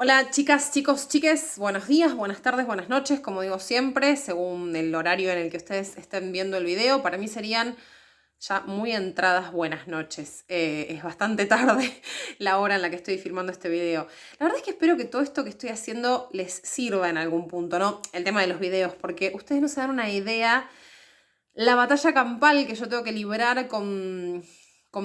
Hola chicas, chicos, chiques, buenos días, buenas tardes, buenas noches, como digo siempre, según el horario en el que ustedes estén viendo el video. Para mí serían ya muy entradas buenas noches. Es bastante tarde la hora en la que estoy filmando este video. La verdad es que espero que todo esto que estoy haciendo les sirva en algún punto, ¿no? El tema de los videos, porque ustedes no se dan una idea la batalla campal que yo tengo que librar con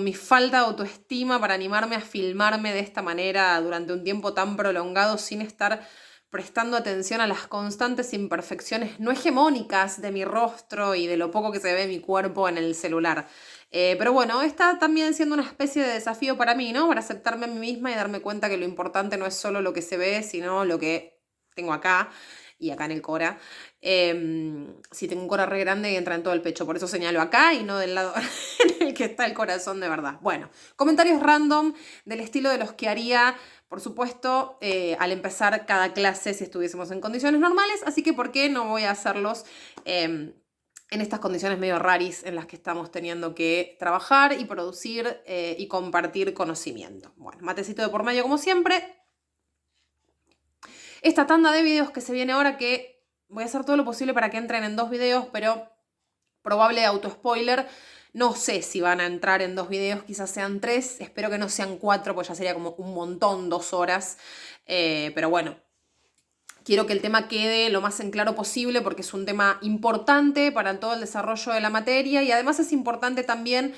mi falta de autoestima para animarme a filmarme de esta manera durante un tiempo tan prolongado sin estar prestando atención a las constantes imperfecciones no hegemónicas de mi rostro y de lo poco que se ve mi cuerpo en el celular. Pero bueno, está también siendo una especie de desafío para mí, ¿no? Para aceptarme a mí misma y darme cuenta que lo importante no es solo lo que se ve, sino lo que tengo acá y acá en el Cora. Sí, tengo un Cora re grande y entra en todo el pecho, por eso señalo acá y no del lado en el que está el corazón de verdad. Bueno, comentarios random del estilo de los que haría, por supuesto, al empezar cada clase si estuviésemos en condiciones normales, así que ¿por qué no voy a hacerlos en estas condiciones medio raris en las que estamos teniendo que trabajar y producir y compartir conocimiento? Bueno, matecito de por medio como siempre. Esta tanda de videos que se viene ahora, que voy a hacer todo lo posible para que entren en 2 videos, pero probable auto-spoiler. No sé si van a entrar en 2 videos, quizás sean 3. Espero que no sean 4, pues ya sería como un montón, 2 horas. Pero bueno, quiero que el tema quede lo más en claro posible porque es un tema importante para todo el desarrollo de la materia y además es importante también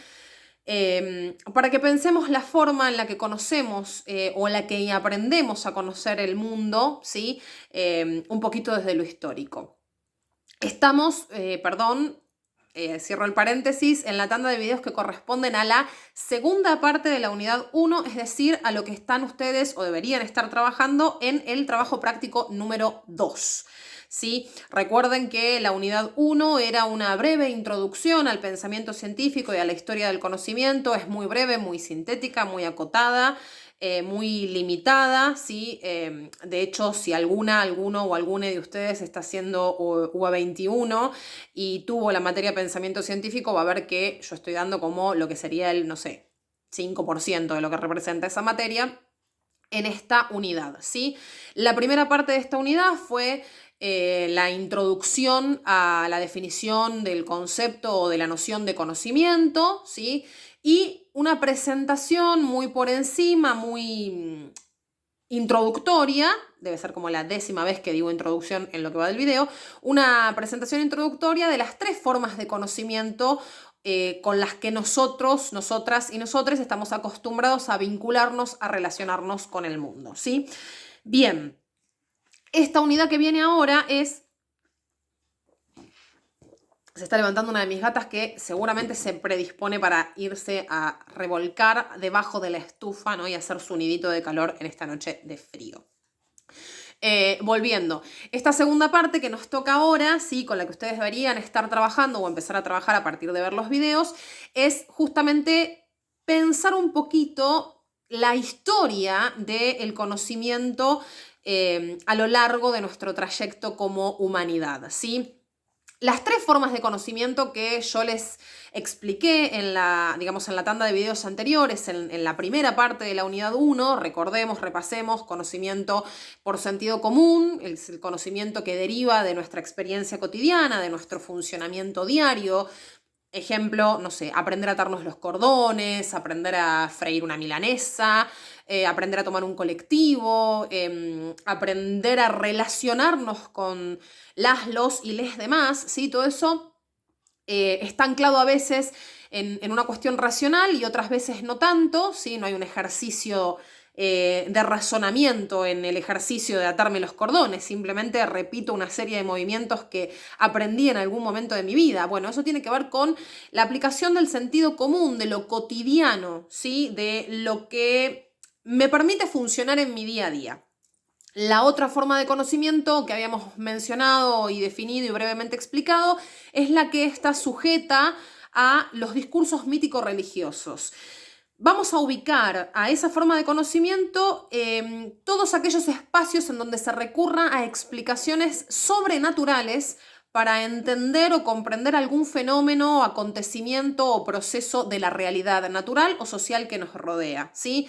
para que pensemos la forma en la que conocemos o en la que aprendemos a conocer el mundo, ¿sí? Un poquito desde lo histórico. Estamos, cierro el paréntesis, en la tanda de videos que corresponden a la segunda parte de la unidad 1, es decir, a lo que están ustedes o deberían estar trabajando en el trabajo práctico número 2. ¿Sí? Recuerden que la unidad 1 era una breve introducción al pensamiento científico y a la historia del conocimiento. Es muy breve, muy sintética, muy acotada, muy limitada, ¿sí? De hecho, si alguno o alguna de ustedes está haciendo UA21 y tuvo la materia pensamiento científico, va a ver que yo estoy dando como lo que sería el, no sé, 5% de lo que representa esa materia en esta unidad, ¿sí? La primera parte de esta unidad fue la introducción a la definición del concepto o de la noción de conocimiento, ¿sí? Y una presentación muy por encima, muy introductoria, debe ser como la 10ª vez que digo introducción en lo que va del video, una presentación introductoria de las 3 formas de conocimiento con las que nosotros, nosotras y nosotres estamos acostumbrados a vincularnos, a relacionarnos con el mundo, ¿sí? Bien, esta unidad que viene ahora es... Se está levantando una de mis gatas que seguramente se predispone para irse a revolcar debajo de la estufa, ¿no? Y hacer su nidito de calor en esta noche de frío. Volviendo, esta segunda parte que nos toca ahora, ¿sí? Con la que ustedes deberían estar trabajando o empezar a trabajar a partir de ver los videos, es justamente pensar un poquito la historia del conocimiento a lo largo de nuestro trayecto como humanidad, ¿sí? Las 3 formas de conocimiento que yo les expliqué en la, digamos, en la tanda de videos anteriores, en la primera parte de la unidad 1, recordemos, repasemos, conocimiento por sentido común, es el conocimiento que deriva de nuestra experiencia cotidiana, de nuestro funcionamiento diario. Ejemplo, no sé, aprender a atarnos los cordones, aprender a freír una milanesa, aprender a tomar un colectivo, aprender a relacionarnos con los y les demás, ¿sí? Todo eso está anclado a veces en una cuestión racional y otras veces no tanto, ¿sí? No hay un ejercicio de razonamiento en el ejercicio de atarme los cordones, simplemente repito una serie de movimientos que aprendí en algún momento de mi vida. Bueno, eso tiene que ver con la aplicación del sentido común, de lo cotidiano, ¿sí? De lo que me permite funcionar en mi día a día. La otra forma de conocimiento que habíamos mencionado y definido y brevemente explicado es la que está sujeta a los discursos mítico-religiosos. Vamos a ubicar a esa forma de conocimiento todos aquellos espacios en donde se recurra a explicaciones sobrenaturales para entender o comprender algún fenómeno, acontecimiento o proceso de la realidad natural o social que nos rodea, ¿sí?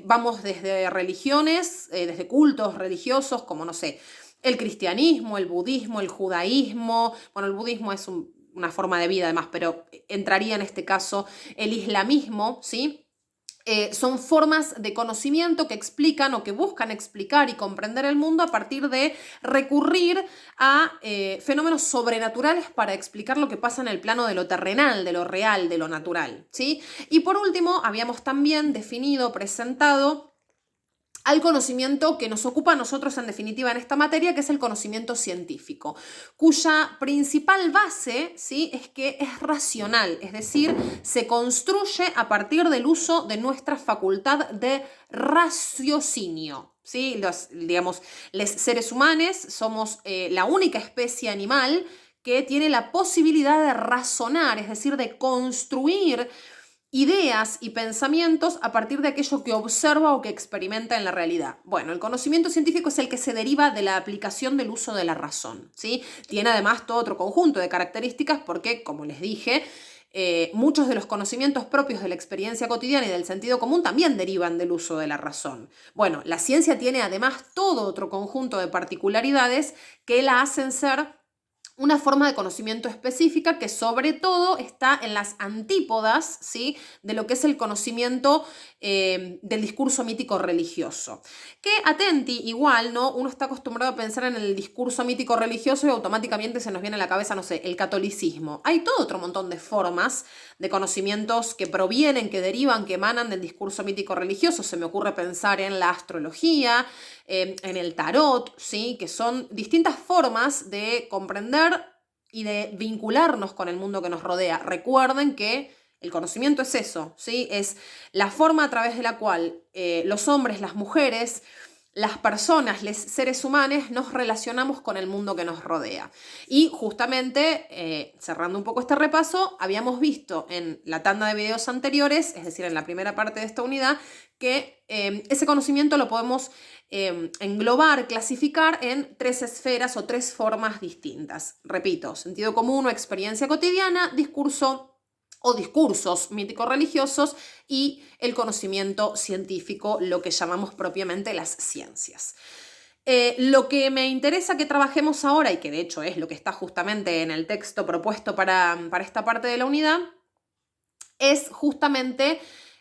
Vamos desde religiones, desde cultos religiosos, como no sé, el cristianismo, el budismo, el judaísmo. Bueno, el budismo es una forma de vida además, pero entraría en este caso el islamismo, ¿sí? Son formas de conocimiento que explican o que buscan explicar y comprender el mundo a partir de recurrir a fenómenos sobrenaturales para explicar lo que pasa en el plano de lo terrenal, de lo real, de lo natural, ¿sí? Y por último, habíamos también definido, presentado al conocimiento que nos ocupa a nosotros en definitiva en esta materia, que es el conocimiento científico, cuya principal base, ¿sí?, es que es racional, es decir, se construye a partir del uso de nuestra facultad de raciocinio. ¿Sí? Los seres humanos somos la única especie animal que tiene la posibilidad de razonar, es decir, de construir ideas y pensamientos a partir de aquello que observa o que experimenta en la realidad. Bueno, el conocimiento científico es el que se deriva de la aplicación del uso de la razón, ¿sí? Tiene además todo otro conjunto de características porque, como les dije, muchos de los conocimientos propios de la experiencia cotidiana y del sentido común también derivan del uso de la razón. Bueno, la ciencia tiene además todo otro conjunto de particularidades que la hacen ser una forma de conocimiento específica que sobre todo está en las antípodas, ¿sí?, de lo que es el conocimiento del discurso mítico religioso. Que atenti, igual, ¿no? Uno está acostumbrado a pensar en el discurso mítico religioso y automáticamente se nos viene a la cabeza, no sé, el catolicismo. Hay todo otro montón de formas de conocimientos que provienen, que derivan, que emanan del discurso mítico religioso. Se me ocurre pensar en la astrología, en el tarot, ¿sí?, que son distintas formas de comprender y de vincularnos con el mundo que nos rodea. Recuerden que el conocimiento es eso, ¿sí? Es la forma a través de la cual los hombres, las mujeres, las personas, los seres humanos nos relacionamos con el mundo que nos rodea. Y justamente, cerrando un poco este repaso, habíamos visto en la tanda de videos anteriores, es decir, en la primera parte de esta unidad, que ese conocimiento lo podemos englobar, clasificar en 3 esferas o 3 formas distintas. Repito, sentido común o experiencia cotidiana, discurso o discursos mítico-religiosos y el conocimiento científico, lo que llamamos propiamente las ciencias. Lo que me interesa que trabajemos ahora, y que de hecho es lo que está justamente en el texto propuesto para esta parte de la unidad, es justamente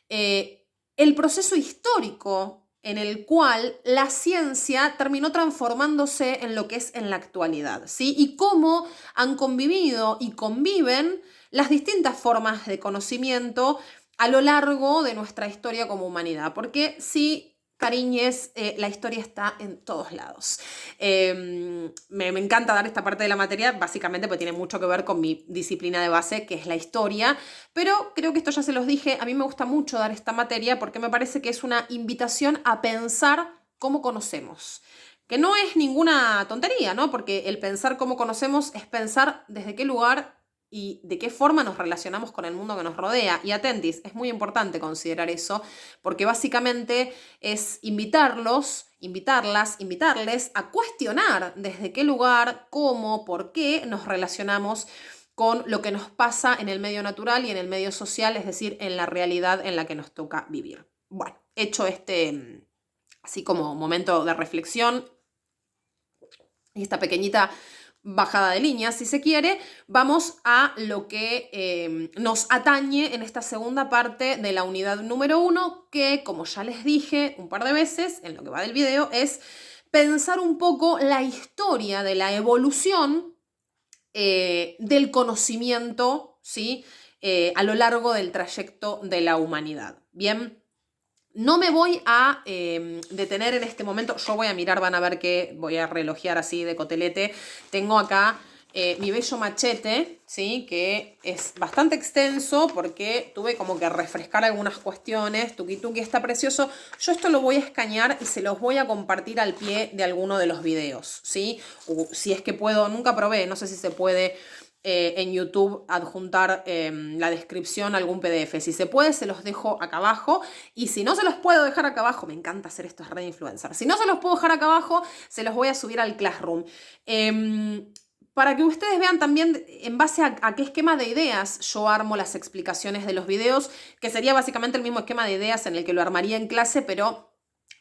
el proceso histórico en el cual la ciencia terminó transformándose en lo que es en la actualidad, ¿sí? Y cómo han convivido y conviven las distintas formas de conocimiento a lo largo de nuestra historia como humanidad. Porque sí, cariñes, la historia está en todos lados. Me encanta dar esta parte de la materia, básicamente porque tiene mucho que ver con mi disciplina de base, que es la historia, pero creo que esto ya se los dije, a mí me gusta mucho dar esta materia porque me parece que es una invitación a pensar cómo conocemos. Que no es ninguna tontería, ¿no? Porque el pensar cómo conocemos es pensar desde qué lugar y de qué forma nos relacionamos con el mundo que nos rodea. Y atentis, es muy importante considerar eso, porque básicamente es invitarles a cuestionar desde qué lugar, cómo, por qué nos relacionamos con lo que nos pasa en el medio natural y en el medio social, es decir, en la realidad en la que nos toca vivir. Bueno, hecho este, así como momento de reflexión y esta pequeñita bajada de línea, si se quiere, vamos a lo que nos atañe en esta segunda parte de la unidad número 1, que, como ya les dije un par de veces en lo que va del video, es pensar un poco la historia de la evolución del conocimiento, ¿sí? A lo largo del trayecto de la humanidad. Bien. No me voy a detener en este momento, yo voy a mirar, van a ver que voy a relojear así de cotelete. Tengo acá mi bello machete, ¿sí?, que es bastante extenso porque tuve como que refrescar algunas cuestiones. Tuki tuki está precioso. Yo esto lo voy a escanear y se los voy a compartir al pie de alguno de los videos, ¿sí? Si es que puedo, nunca probé, no sé si se puede en YouTube adjuntar la descripción a algún PDF. Si se puede, se los dejo acá abajo. Y si no se los puedo dejar acá abajo, me encanta hacer esto, es red influencer. Si no se los puedo dejar acá abajo, se los voy a subir al Classroom. para que ustedes vean también en base a qué esquema de ideas yo armo las explicaciones de los videos, que sería básicamente el mismo esquema de ideas en el que lo armaría en clase, pero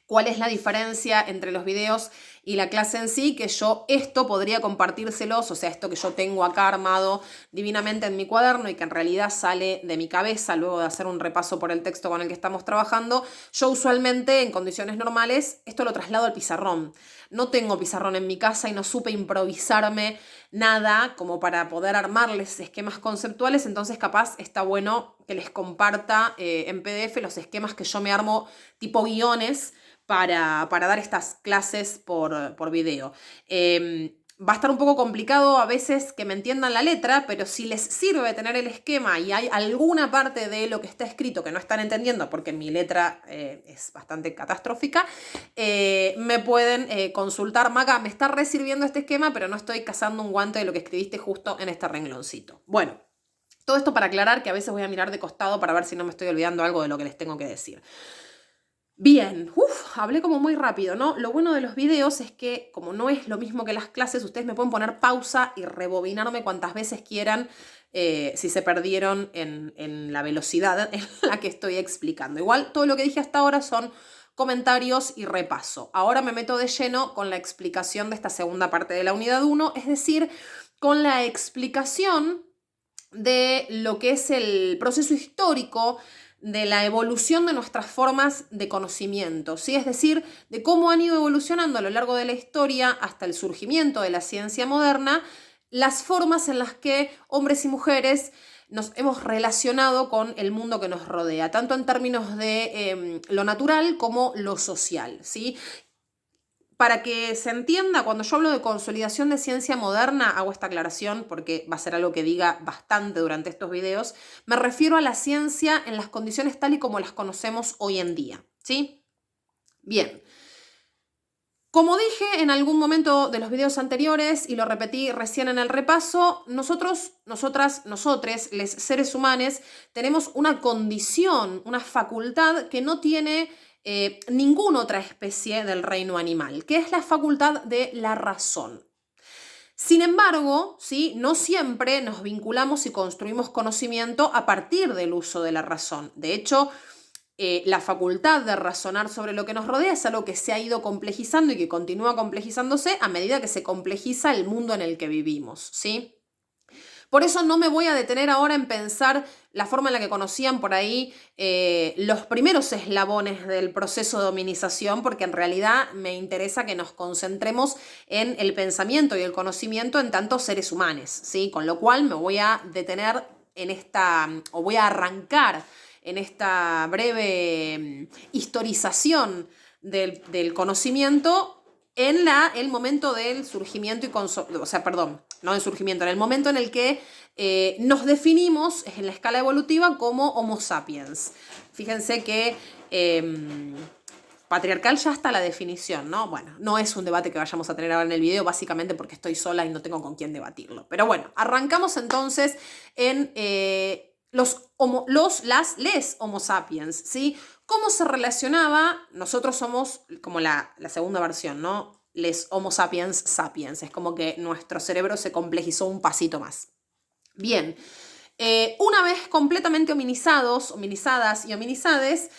cuál es la diferencia entre los videos y la clase en sí, que yo esto podría compartírselos, o sea, esto que yo tengo acá armado divinamente en mi cuaderno y que en realidad sale de mi cabeza luego de hacer un repaso por el texto con el que estamos trabajando, yo usualmente en condiciones normales esto lo traslado al pizarrón. No tengo pizarrón en mi casa y no supe improvisarme nada como para poder armarles esquemas conceptuales, entonces capaz está bueno que les comparta en PDF los esquemas que yo me armo tipo guiones para dar estas clases por video. Va a estar un poco complicado a veces que me entiendan la letra, pero si les sirve tener el esquema y hay alguna parte de lo que está escrito que no están entendiendo, porque mi letra es bastante catastrófica, me pueden consultar. Maga, me está resirviendo este esquema, pero no estoy cazando un guante de lo que escribiste justo en este rengloncito. Bueno, todo esto para aclarar que a veces voy a mirar de costado para ver si no me estoy olvidando algo de lo que les tengo que decir. Bien, hablé como muy rápido, ¿no? Lo bueno de los videos es que, como no es lo mismo que las clases, ustedes me pueden poner pausa y rebobinarme cuantas veces quieran si se perdieron en la velocidad en la que estoy explicando. Igual, todo lo que dije hasta ahora son comentarios y repaso. Ahora me meto de lleno con la explicación de esta segunda parte de la unidad 1, es decir, con la explicación de lo que es el proceso histórico de la evolución de nuestras formas de conocimiento, ¿sí? Es decir, de cómo han ido evolucionando a lo largo de la historia hasta el surgimiento de la ciencia moderna, las formas en las que hombres y mujeres nos hemos relacionado con el mundo que nos rodea, tanto en términos de lo natural como lo social, ¿sí? Para que se entienda, cuando yo hablo de consolidación de ciencia moderna, hago esta aclaración porque va a ser algo que diga bastante durante estos videos, me refiero a la ciencia en las condiciones tal y como las conocemos hoy en día, ¿sí? Bien. Como dije en algún momento de los videos anteriores y lo repetí recién en el repaso, nosotros, nosotras, nosotres, les seres humanos, tenemos una condición, una facultad que no tiene ninguna otra especie del reino animal, que es la facultad de la razón. Sin embargo, ¿sí? No siempre nos vinculamos y construimos conocimiento a partir del uso de la razón. De hecho, la facultad de razonar sobre lo que nos rodea es algo que se ha ido complejizando y que continúa complejizándose a medida que se complejiza el mundo en el que vivimos, ¿sí? Por eso no me voy a detener ahora en pensar la forma en la que conocían por ahí los primeros eslabones del proceso de hominización, porque en realidad me interesa que nos concentremos en el pensamiento y el conocimiento en tantos seres humanos, ¿sí? Con lo cual me voy a detener en o voy a arrancar en esta breve historización del conocimiento en el momento del surgimiento no del surgimiento, en el momento en el que nos definimos en la escala evolutiva como Homo sapiens. Fíjense que patriarcal ya está la definición, ¿no? Bueno, no es un debate que vayamos a tener ahora en el video, básicamente porque estoy sola y no tengo con quién debatirlo. Pero bueno, arrancamos entonces en les Homo sapiens, ¿sí? ¿Cómo se relacionaba? Nosotros somos como la segunda versión, ¿no? Les Homo sapiens sapiens. Es como que nuestro cerebro se complejizó un pasito más. Bien, una vez completamente hominizadas y hominizades,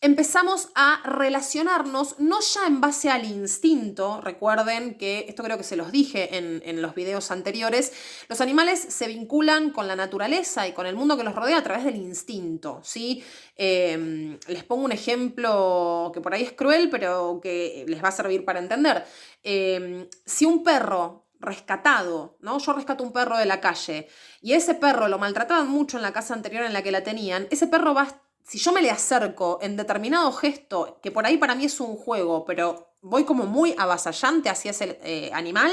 empezamos a relacionarnos no ya en base al instinto. Recuerden que, esto creo que se los dije en los videos anteriores, los animales se vinculan con la naturaleza y con el mundo que los rodea a través del instinto, ¿sí? Les pongo un ejemplo que por ahí es cruel, pero que les va a servir para entender. Si un perro rescatado, ¿no? Yo rescato un perro de la calle y ese perro lo maltrataban mucho en la casa anterior en la que la tenían, ese perro si yo me le acerco en determinado gesto, que por ahí para mí es un juego, pero voy como muy avasallante hacia ese animal,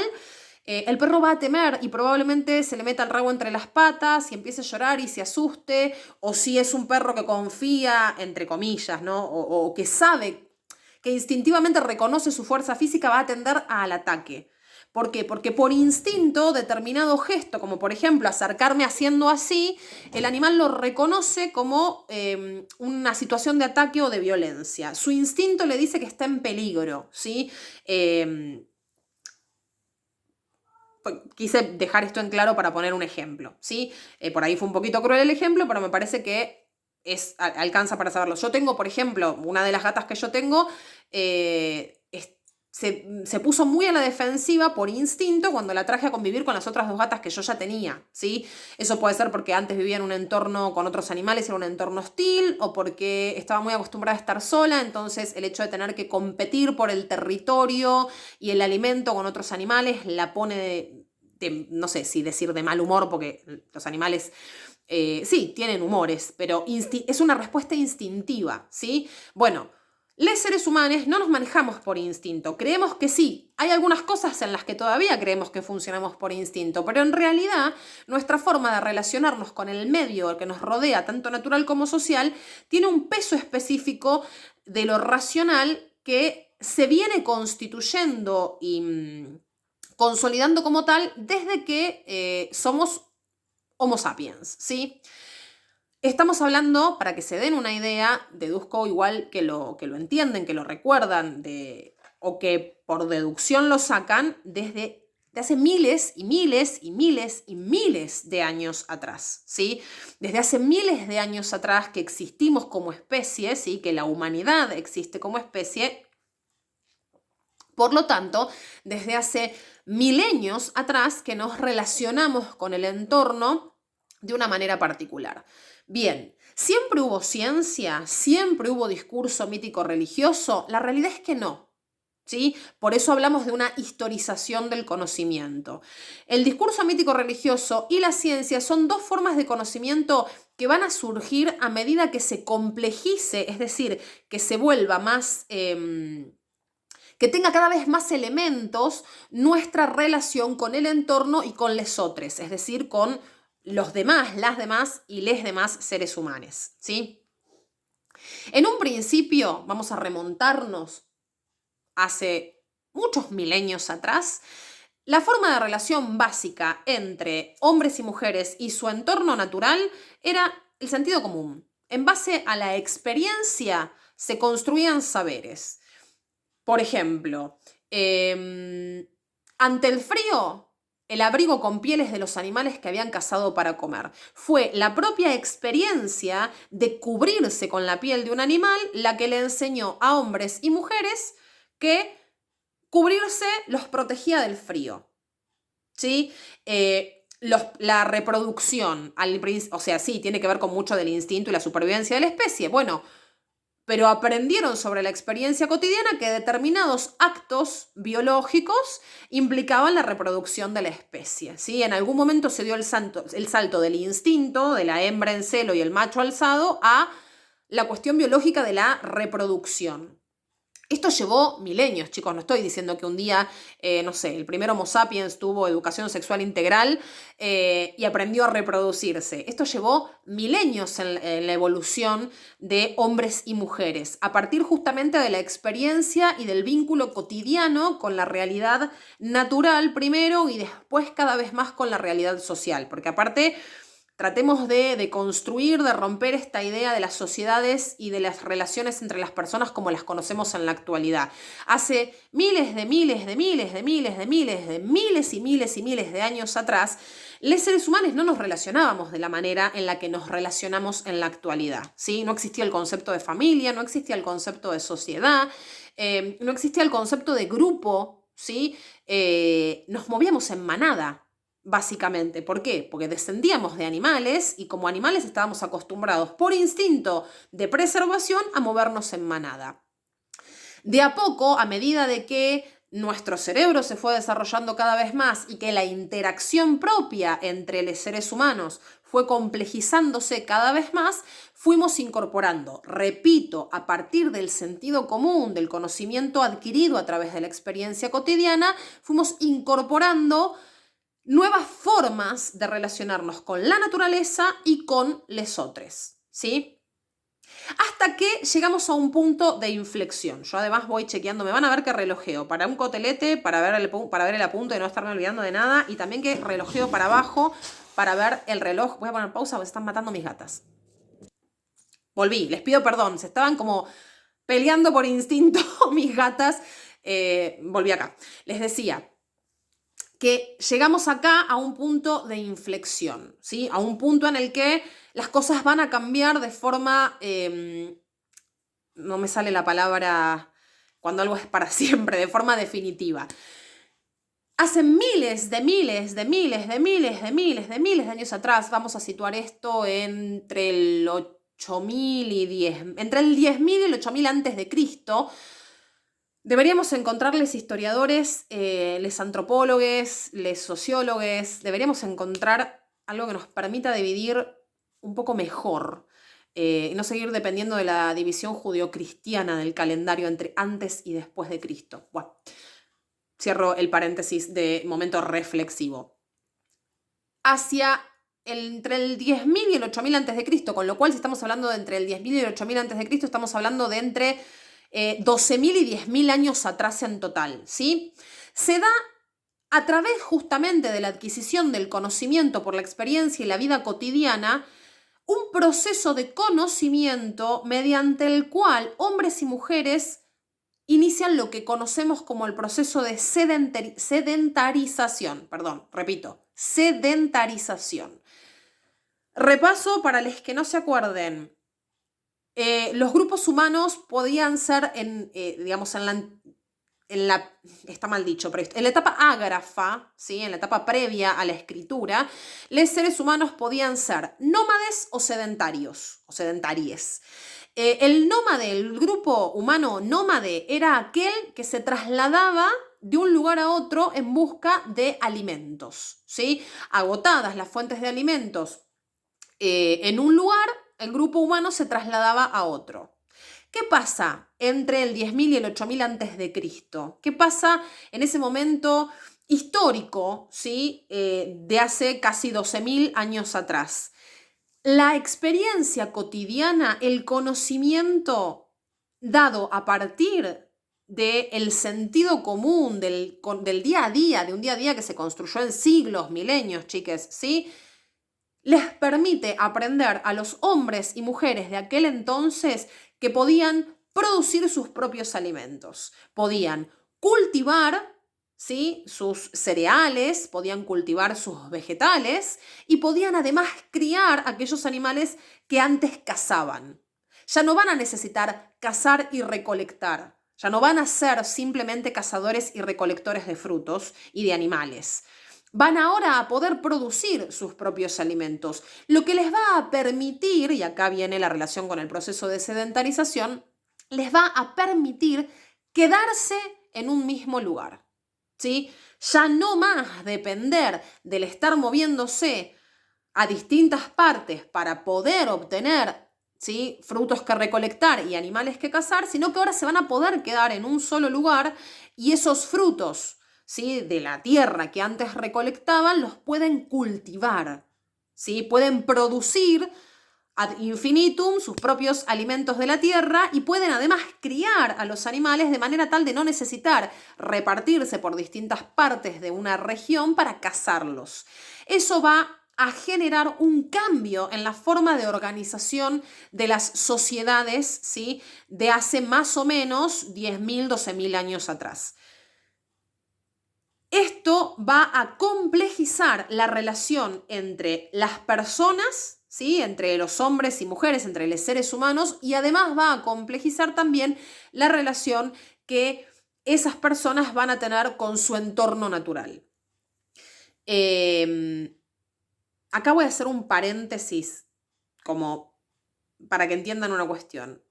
el perro va a temer y probablemente se le meta el rabo entre las patas y empiece a llorar y se asuste, o si es un perro que confía, entre comillas, ¿no? O que sabe, que instintivamente reconoce su fuerza física, va a tender al ataque. ¿Por qué? Porque por instinto, determinado gesto, como por ejemplo acercarme haciendo así, el animal lo reconoce como una situación de ataque o de violencia. Su instinto le dice que está en peligro, ¿sí? quise dejar esto en claro para poner un ejemplo, ¿sí? Por ahí fue un poquito cruel el ejemplo, pero me parece que alcanza para saberlo. Yo tengo, por ejemplo, una de las gatas que yo tengo, se puso muy a la defensiva por instinto cuando la traje a convivir con las otras dos gatas que yo ya tenía, ¿sí? Eso puede ser porque antes vivía en un entorno con otros animales, era un entorno hostil, o porque estaba muy acostumbrada a estar sola, entonces el hecho de tener que competir por el territorio y el alimento con otros animales la pone no sé si decir de mal humor, porque los animales sí, tienen humores, pero es una respuesta instintiva, ¿sí? Bueno, los seres humanos no nos manejamos por instinto. Creemos que sí. Hay algunas cosas en las que todavía creemos que funcionamos por instinto, pero en realidad nuestra forma de relacionarnos con el medio que nos rodea, tanto natural como social, tiene un peso específico de lo racional que se viene constituyendo y consolidando como tal desde que somos Homo sapiens, ¿sí? Estamos hablando, para que se den una idea, deduzco igual que lo entienden, que lo recuerdan, o que por deducción lo sacan desde de hace miles y miles y miles y miles de años atrás, ¿sí? Desde hace miles de años atrás que existimos como especie, ¿sí? Que la humanidad existe como especie. Por lo tanto, desde hace milenios atrás que nos relacionamos con el entorno de una manera particular. Bien, ¿siempre hubo ciencia? ¿Siempre hubo discurso mítico religioso? La realidad es que no, ¿sí? Por eso hablamos de una historización del conocimiento. El discurso mítico religioso y la ciencia son dos formas de conocimiento que van a surgir a medida que se complejice, es decir, que se vuelva más que tenga cada vez más elementos nuestra relación con el entorno y con les otros, es decir, con los demás, las demás y les demás seres humanos, ¿sí? En un principio, vamos a remontarnos hace muchos milenios atrás, la forma de relación básica entre hombres y mujeres y su entorno natural era el sentido común. En base a la experiencia se construían saberes. Por ejemplo, ante el frío, el abrigo con pieles de los animales que habían cazado para comer. Fue la propia experiencia de cubrirse con la piel de un animal la que le enseñó a hombres y mujeres que cubrirse los protegía del frío, ¿sí? La reproducción, o sea, sí, tiene que ver con mucho del instinto y la supervivencia de la especie. Bueno, pero aprendieron sobre la experiencia cotidiana que determinados actos biológicos implicaban la reproducción de la especie, ¿sí? En algún momento se dio el salto del instinto, de la hembra en celo y el macho alzado, a la cuestión biológica de la reproducción. Esto llevó milenios, chicos, no estoy diciendo que un día, no sé, el primer Homo sapiens tuvo educación sexual integral y aprendió a reproducirse. Esto llevó milenios en la evolución de hombres y mujeres, a partir justamente de la experiencia y del vínculo cotidiano con la realidad natural primero y después cada vez más con la realidad social, porque aparte tratemos de construir, de romper esta idea de las sociedades y de las relaciones entre las personas como las conocemos en la actualidad. Hace miles y miles y miles de años atrás, los seres humanos no nos relacionábamos de la manera en la que nos relacionamos en la actualidad, ¿sí? No existía el concepto de familia, no existía el concepto de sociedad, no existía el concepto de grupo, ¿sí? Nos movíamos en manada. Básicamente, ¿por qué? Porque descendíamos de animales y como animales estábamos acostumbrados por instinto de preservación a movernos en manada. De a poco, a medida de que nuestro cerebro se fue desarrollando cada vez más y que la interacción propia entre los seres humanos fue complejizándose cada vez más, fuimos incorporando, repito, a partir del sentido común, del conocimiento adquirido a través de la experiencia cotidiana, fuimos incorporando nuevas formas de relacionarnos con la naturaleza y con les otros, ¿sí? Hasta que llegamos a un punto de inflexión. Yo además voy chequeando, me van a ver que relojeo para un cotelete, para ver el apunte y no estarme olvidando de nada, y también que relojeo para abajo para ver el reloj. Voy a poner pausa porque se están matando mis gatas. Volví, les pido perdón, se estaban como peleando por instinto mis gatas. Volví acá. Les decía, que llegamos acá a un punto de inflexión, ¿sí? A un punto en el que las cosas van a cambiar de forma, no me sale la palabra cuando algo es para siempre, de forma definitiva. Hace miles de años atrás, vamos a situar esto entre el 8000 y 10, entre el 10.000 y el 8000 antes de Cristo, deberíamos encontrarles historiadores, les antropólogos, les sociólogos, deberíamos encontrar algo que nos permita dividir un poco mejor y no seguir dependiendo de la división judeocristiana del calendario entre antes y después de Cristo. Bueno, cierro el paréntesis de momento reflexivo. Entre el 10.000 y el 8.000 antes de Cristo, con lo cual si estamos hablando de entre el 10.000 y el 8.000 antes de Cristo, estamos hablando de entre 12.000 y 10.000 años atrás en total, ¿sí? Se da a través justamente de la adquisición del conocimiento por la experiencia y la vida cotidiana, un proceso de conocimiento mediante el cual hombres y mujeres inician lo que conocemos como el proceso de sedentarización. Sedentarización. Repaso para los que no se acuerden. Los grupos humanos podían ser, está mal dicho, pero en la etapa ágrafa, ¿sí? En la etapa previa a la escritura, los seres humanos podían ser nómades o sedentarios, o sedentaries. El nómade, el grupo humano nómade, era aquel que se trasladaba de un lugar a otro en busca de alimentos, ¿sí? Agotadas las fuentes de alimentos en un lugar, el grupo humano se trasladaba a otro. ¿Qué pasa entre el 10.000 y el 8.000 antes de Cristo? ¿Qué pasa en ese momento histórico, ¿sí? De hace casi 12.000 años atrás? La experiencia cotidiana, el conocimiento dado a partir del sentido común, del día a día, de un día a día que se construyó en siglos, milenios, chiques, ¿sí? Les permite aprender a los hombres y mujeres de aquel entonces que podían producir sus propios alimentos, podían cultivar, ¿sí? Sus cereales, podían cultivar sus vegetales y podían además criar aquellos animales que antes cazaban. Ya no van a necesitar cazar y recolectar, ya no van a ser simplemente cazadores y recolectores de frutos y de animales. Van ahora a poder producir sus propios alimentos, lo que les va a permitir, y acá viene la relación con el proceso de sedentarización, les va a permitir quedarse en un mismo lugar, ¿sí? Ya no más depender del estar moviéndose a distintas partes para poder obtener, ¿sí? Frutos que recolectar y animales que cazar, sino que ahora se van a poder quedar en un solo lugar y esos frutos, ¿sí? De la tierra que antes recolectaban, los pueden cultivar, ¿sí? Pueden producir ad infinitum sus propios alimentos de la tierra y pueden además criar a los animales de manera tal de no necesitar repartirse por distintas partes de una región para cazarlos. Eso va a generar un cambio en la forma de organización de las sociedades, ¿sí? De hace más o menos 10.000, 12.000 años atrás. Esto va a complejizar la relación entre las personas, ¿sí? Entre los hombres y mujeres, entre los seres humanos, y además va a complejizar también la relación que esas personas van a tener con su entorno natural. Acá voy a hacer un paréntesis como para que entiendan una cuestión.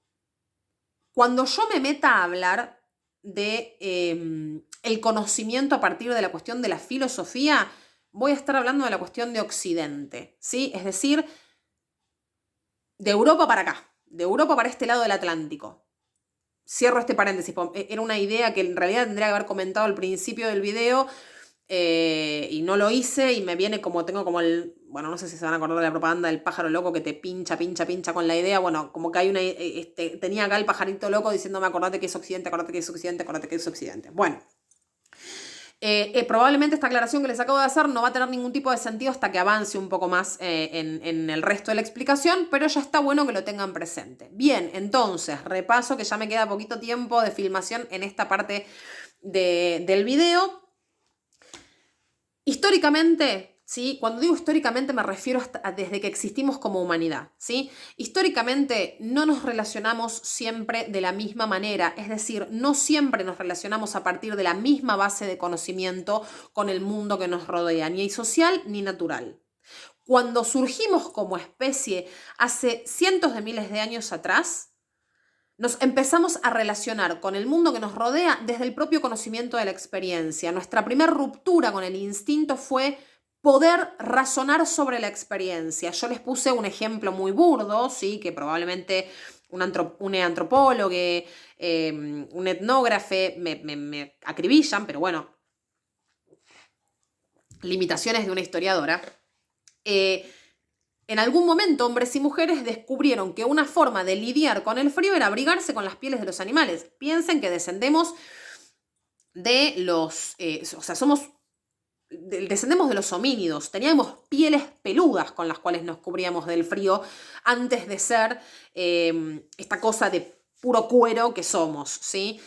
Cuando yo me meta a hablar de el conocimiento a partir de la cuestión de la filosofía, voy a estar hablando de la cuestión de Occidente, ¿sí? Es decir, de Europa para acá, de Europa para este lado del Atlántico. Cierro este paréntesis, era una idea que en realidad tendría que haber comentado al principio del video y no lo hice y me viene tengo como bueno, no sé si se van a acordar de la propaganda del pájaro loco que te pincha con la idea, bueno, como que hay tenía acá el pajarito loco diciéndome acordate que es Occidente, acordate que es Occidente, acordate que es Occidente. Bueno, probablemente esta aclaración que les acabo de hacer no va a tener ningún tipo de sentido hasta que avance un poco más en el resto de la explicación, pero ya está bueno que lo tengan presente. Bien, entonces, repaso que ya me queda poquito tiempo de filmación en esta parte del video. Históricamente, ¿sí? Cuando digo históricamente me refiero desde que existimos como humanidad, ¿sí? Históricamente no nos relacionamos siempre de la misma manera, es decir, no siempre nos relacionamos a partir de la misma base de conocimiento con el mundo que nos rodea, ni social ni natural. Cuando surgimos como especie hace cientos de miles de años atrás, nos empezamos a relacionar con el mundo que nos rodea desde el propio conocimiento de la experiencia. Nuestra primera ruptura con el instinto fue poder razonar sobre la experiencia. Yo les puse un ejemplo muy burdo, ¿sí? Que probablemente un antropólogo, un etnógrafo me acribillan, pero bueno, limitaciones de una historiadora. En algún momento, hombres y mujeres descubrieron que una forma de lidiar con el frío era abrigarse con las pieles de los animales. Piensen que descendemos de los... descendemos de los homínidos. Teníamos pieles peludas con las cuales nos cubríamos del frío antes de ser esta cosa de puro cuero que somos, ¿sí?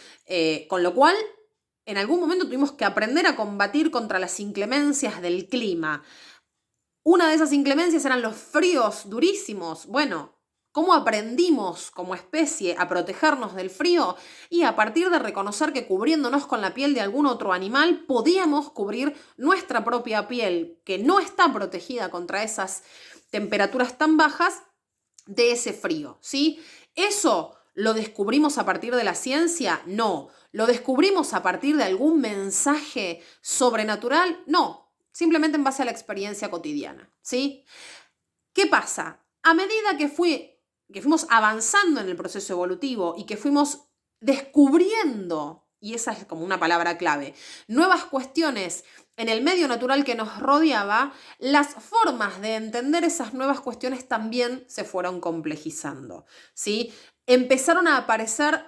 Con lo cual, en algún momento tuvimos que aprender a combatir contra las inclemencias del clima. Una de esas inclemencias eran los fríos durísimos. Bueno, ¿cómo aprendimos como especie a protegernos del frío? Y a partir de reconocer que cubriéndonos con la piel de algún otro animal podíamos cubrir nuestra propia piel, que no está protegida contra esas temperaturas tan bajas, de ese frío, ¿sí? ¿Eso lo descubrimos a partir de la ciencia? No. ¿Lo descubrimos a partir de algún mensaje sobrenatural? No. Simplemente en base a la experiencia cotidiana, ¿sí? ¿Qué pasa? A medida que fuimos avanzando en el proceso evolutivo y que fuimos descubriendo, y esa es como una palabra clave, nuevas cuestiones en el medio natural que nos rodeaba, las formas de entender esas nuevas cuestiones también se fueron complejizando, ¿sí? Empezaron a aparecer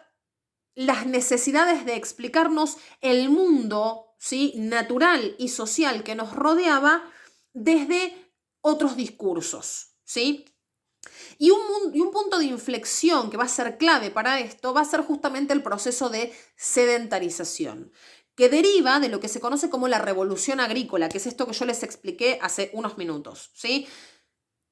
las necesidades de explicarnos el mundo, ¿sí? Natural y social que nos rodeaba desde otros discursos, ¿sí? Y un punto de inflexión que va a ser clave para esto va a ser justamente el proceso de sedentarización, que deriva de lo que se conoce como la revolución agrícola, que es esto que yo les expliqué hace unos minutos, ¿sí?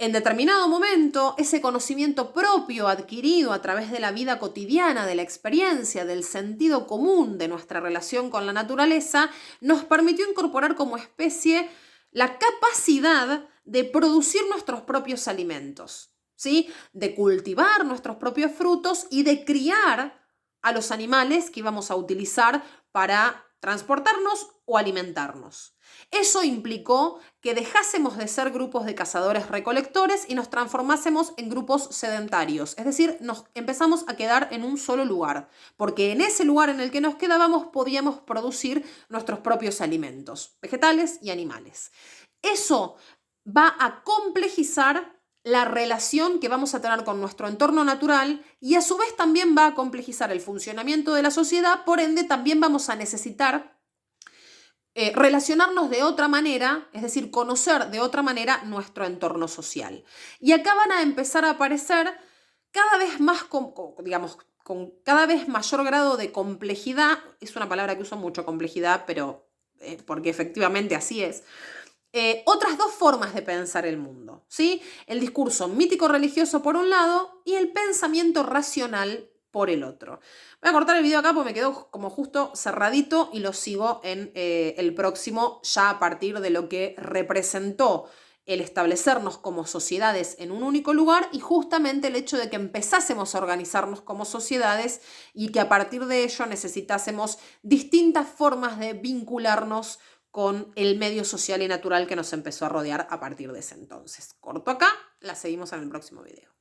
En determinado momento, ese conocimiento propio adquirido a través de la vida cotidiana, de la experiencia, del sentido común de nuestra relación con la naturaleza, nos permitió incorporar como especie la capacidad de producir nuestros propios alimentos, ¿sí? De cultivar nuestros propios frutos y de criar a los animales que íbamos a utilizar para transportarnos o alimentarnos. Eso implicó que dejásemos de ser grupos de cazadores-recolectores y nos transformásemos en grupos sedentarios, es decir, nos empezamos a quedar en un solo lugar, porque en ese lugar en el que nos quedábamos podíamos producir nuestros propios alimentos, vegetales y animales. Eso va a complejizar la relación que vamos a tener con nuestro entorno natural y a su vez también va a complejizar el funcionamiento de la sociedad, por ende también vamos a necesitar relacionarnos de otra manera, es decir, conocer de otra manera nuestro entorno social. Y acá van a empezar a aparecer cada vez más, con cada vez mayor grado de complejidad, es una palabra que uso mucho, complejidad, pero porque efectivamente así es, otras dos formas de pensar el mundo, ¿sí? El discurso mítico-religioso por un lado y el pensamiento racional por el otro. Voy a cortar el video acá porque me quedó como justo cerradito y lo sigo en el próximo, ya a partir de lo que representó el establecernos como sociedades en un único lugar y justamente el hecho de que empezásemos a organizarnos como sociedades y que a partir de ello necesitásemos distintas formas de vincularnos con el medio social y natural que nos empezó a rodear a partir de ese entonces. Corto acá, la seguimos en el próximo video.